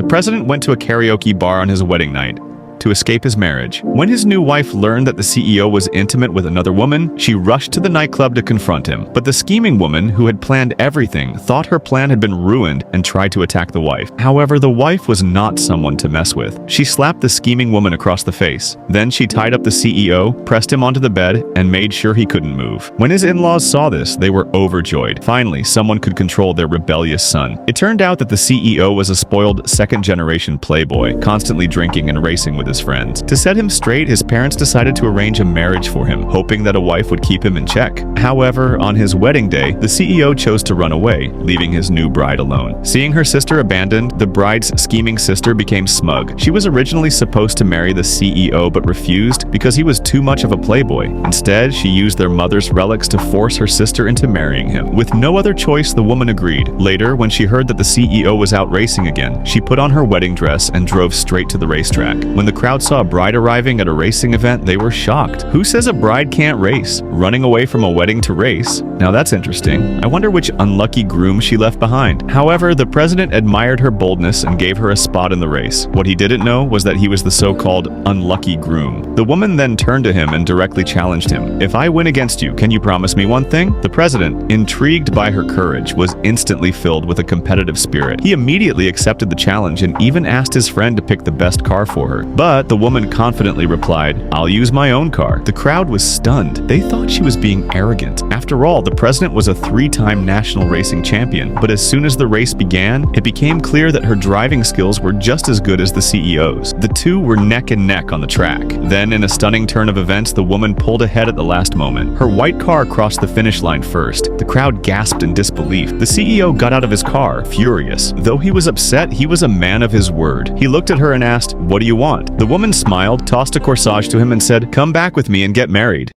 president went to a karaoke bar on his wedding night to escape his marriage. When his new wife learned that the CEO was intimate with another woman, she rushed to the nightclub to confront him. But the scheming woman, who had planned everything, thought her plan had been ruined and tried to attack the wife. However, the wife was not someone to mess with. She slapped the scheming woman across the face. Then she tied up the CEO, pressed him onto the bed, and made sure he couldn't move. When his in-laws saw this, they were overjoyed. Finally, someone could control their rebellious son. It turned out that the CEO was a spoiled second-generation playboy, constantly drinking and racing with his friends. To set him straight, his parents decided to arrange a marriage for him, hoping that a wife would keep him in check. However, on his wedding day, the CEO chose to run away, leaving his new bride alone. Seeing her sister abandoned, the bride's scheming sister became smug. She was originally supposed to marry the CEO but refused because he was too much of a playboy. Instead, she used their mother's relics to force her sister into marrying him. With no other choice, the woman agreed. Later, when she heard that the CEO was out racing again, she put on her wedding dress and drove straight to the racetrack. When the crowd saw a bride arriving at a racing event, they were shocked. Who says a bride can't race? Running away from a wedding to race? Now that's interesting. I wonder which unlucky groom she left behind. However, the president admired her boldness and gave her a spot in the race. What he didn't know was that he was the so-called unlucky groom. The woman then turned to him and directly challenged him. "If I win against you, can you promise me one thing?" The president, intrigued by her courage, was instantly filled with a competitive spirit. He immediately accepted the challenge and even asked his friend to pick the best car for her. But the woman confidently replied, "I'll use my own car." The crowd was stunned. They thought she was being arrogant. After all, the president was a three-time national racing champion. But as soon as the race began, it became clear that her driving skills were just as good as the CEO's. The two were neck and neck on the track. Then, in a stunning turn of events, the woman pulled ahead at the last moment. Her white car crossed the finish line first. The crowd gasped in disbelief. The CEO got out of his car, furious. Though he was upset, he was a man of his word. He looked at her and asked, "What do you want?" The woman smiled, tossed a corsage to him, and said, "Come back with me and get married."